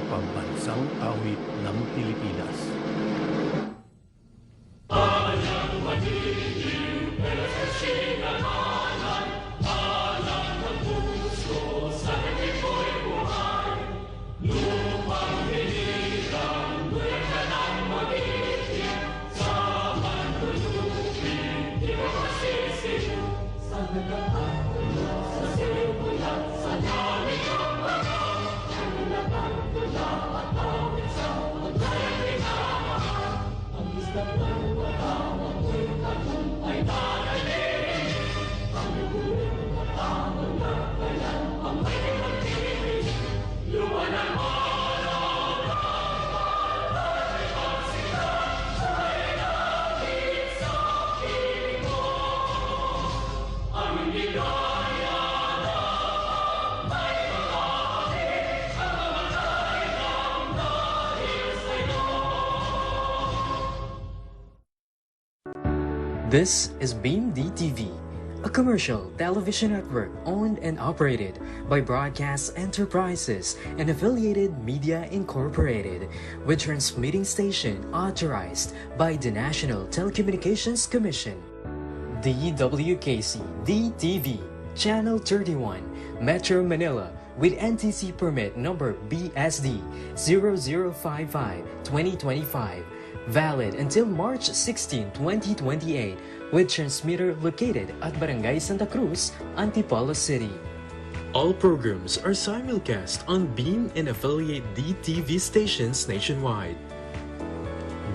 pambansang awit ng Pilipinas. This is Beam DTV, a commercial television network owned and operated by Broadcast Enterprises and Affiliated Media Incorporated, with transmitting station authorized by the National Telecommunications Commission. DWKC DTV, Channel 31, Metro Manila, with NTC permit number BSD 0055-2025, valid until March 16, 2028, with transmitter located at Barangay Santa Cruz, Antipolo City. All programs are simulcast on Beam and affiliate DTV stations nationwide.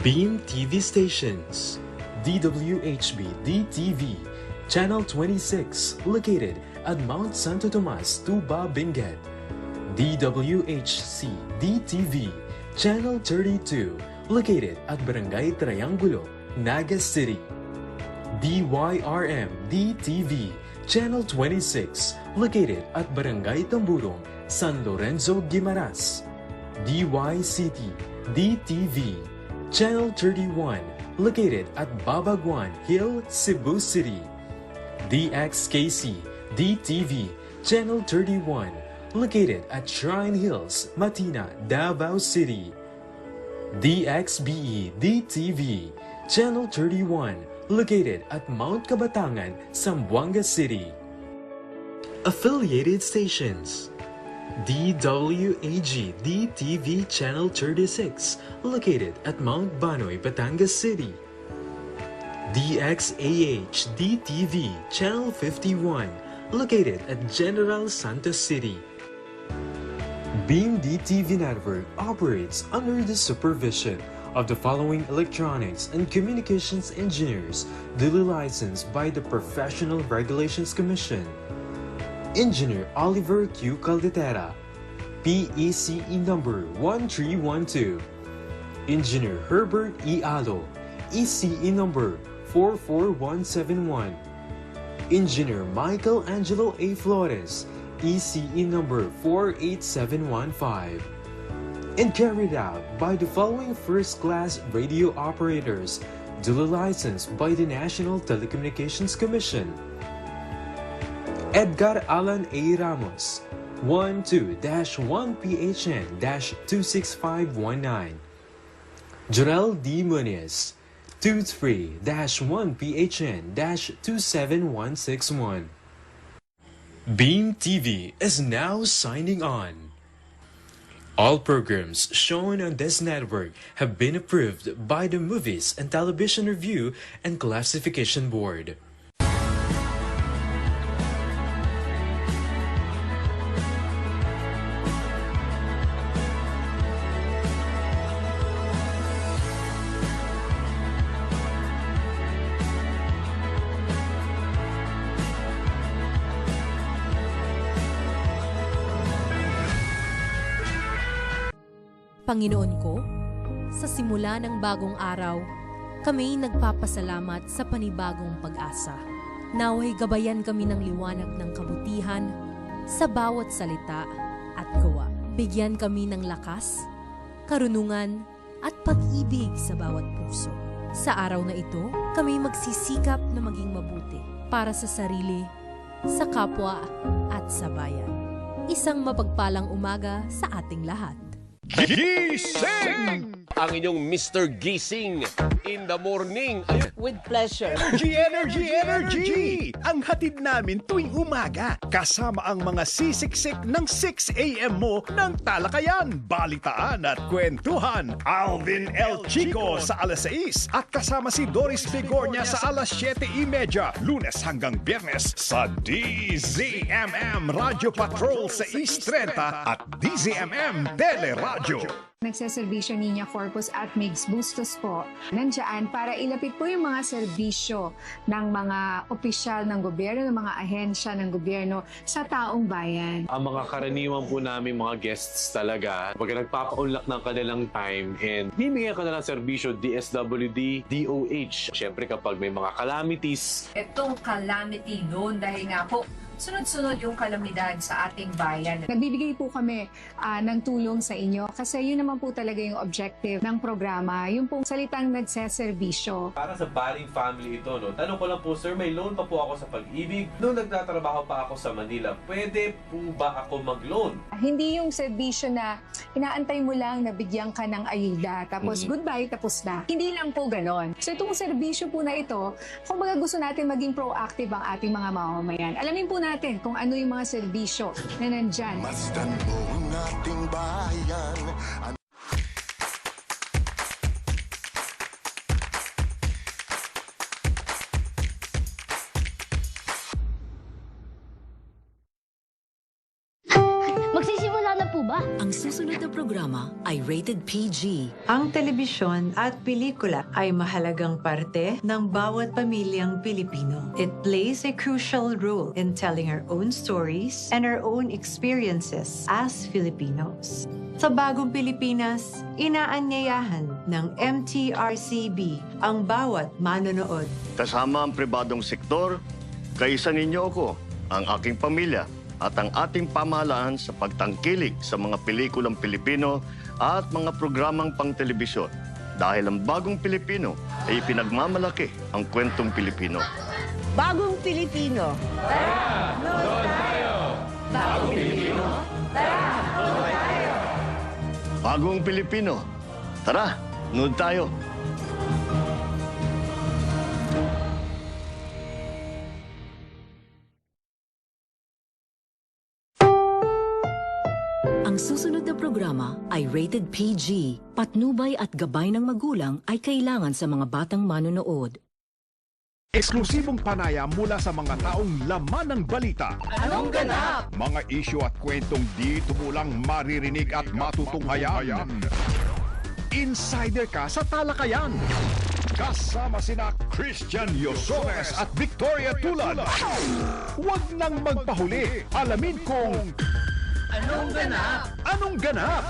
Beam TV stations: DWHB DTV, Channel 26, located at Mount Santo Tomas, Tuba, Benguet. DWHC DTV, Channel 32, located at Barangay Triangulo, Naga City. DYRM DTV, Channel 26, located at Barangay Tamburong, San Lorenzo, Guimaras. DYCT DTV, Channel 31, located at Babaguan Hill, Cebu City. DXKC DTV, Channel 31, located at Shrine Hills, Matina, Davao City. DXBE DTV, Channel 31, located at Mount Kabatangan, Zamboanga City. Affiliated stations: DWAG DTV, Channel 36, located at Mount Banoy, Batangas City. DXAH DTV, Channel 51, located at General Santos City. Beam DTV Network operates under the supervision of the following electronics and communications engineers duly licensed by the Professional Regulations Commission. Engineer Oliver Q. Caldetera, PECE number 1312. Engineer Herbert E. Alo, ECE number 44171. Engineer Michael Angelo A. Flores, ECE number 48715, and carried out by the following first-class radio operators duly licensed by the National Telecommunications Commission. Edgar Alan A. Ramos, 12-1PHN-26519. Jorel D. Muniz, 23-1PHN-27161. Beam TV is now signing on. All programs shown on this network have been approved by the Movies and Television Review and Classification Board. Panginoon ko, sa simula ng bagong araw, kami nagpapasalamat sa panibagong pag-asa. Naway gabayan kami ng liwanag ng kabutihan sa bawat salita at gawa. Bigyan kami ng lakas, karunungan at pag-ibig sa bawat puso. Sa araw na ito, kami magsisikap na maging mabuti para sa sarili, sa kapwa at sa bayan. Isang mapagpalang umaga sa ating lahat. Gising! Ang inyong Mr. Gising in the morning. Ayun, With pleasure. Energy! Ang hatid namin tuwing umaga. Kasama ang mga sisiksik ng 6 a.m. mo ng talakayan, balitaan at kwentuhan. Alvin L. Chico sa alas 6 at kasama si Doris Figornia sa alas 7:30, Lunes hanggang Biyernes sa DZMM Radio Patrol sa East 30 at DZMM Teleradyo. Nagseservisyo Niña Corpus at Migs Bustos po. Nandiyan para ilapit po yung mga serbisyo ng mga opisyal ng gobyerno, ng mga ahensya ng gobyerno sa taong bayan. Ang mga karaniwan po namin mga guests talaga, pag nagpapaunlak ng kanilang time and bibigyan ka na ng serbisyo DSWD, DOH. Siyempre kapag may mga calamities, Itong calamity noon dahil nga po sunod-sunod yung kalamidad sa ating bayan. Nagbibigay po kami ng tulong sa inyo kasi yun naman po talaga yung objective ng programa, yung pong salitang nagseservisyo. Para sa Baling family ito, no? Tanong ko lang po, sir, may loan pa po ako sa Pag-ibig. Noong nagtatrabaho pa ako sa Manila, pwede po ba ako mag-loan? Hindi yung serbisyo na inaantay mo lang na bigyan ka ng ayuda, tapos goodbye, tapos na. Hindi lang po ganon. So itong serbisyo po na ito, kung baga gusto natin maging proactive ang ating mga mamamayan, alamin po natin kung ano yung mga serbisyo na nandyan. Masdan mo ang ating bayan. Magsisimula na po ba? Ang susunod na programa ay rated PG. Ang telebisyon at pelikula ay mahalagang parte ng bawat pamilyang Pilipino. It plays a crucial role in telling our own stories and our own experiences as Filipinos. Sa bagong Pilipinas, inaanyayahan ng MTRCB ang bawat manonood. Kasama ang pribadong sektor, kaisa ninyo ako, ang aking pamilya, at ang ating pamahalaan sa pagtangkilik sa mga pelikulang Pilipino at mga programang pang-telebisyon. Dahil ang bagong Pilipino ay pinagmamalaki ang kwentong Pilipino. Bagong Pilipino. Tara! Doon tayo! Bagong Pilipino? Tara! Doon tayo! Bagong Pilipino. Tara, nood tayo. Ang susunod na programa ay rated PG. Patnubay at gabay ng magulang ay kailangan sa mga batang manonood. Eksklusibong panaya mula sa mga taong laman ng balita. Anong ganap? Mga isyu at kwentong dito mo lang maririnig at matutunghayan. Insider ka sa talakayan. Kasama sina Christian Yosores at Victoria Tulad. Huwag nang magpahuli. Alamin kung Anong ganap? anong ganap.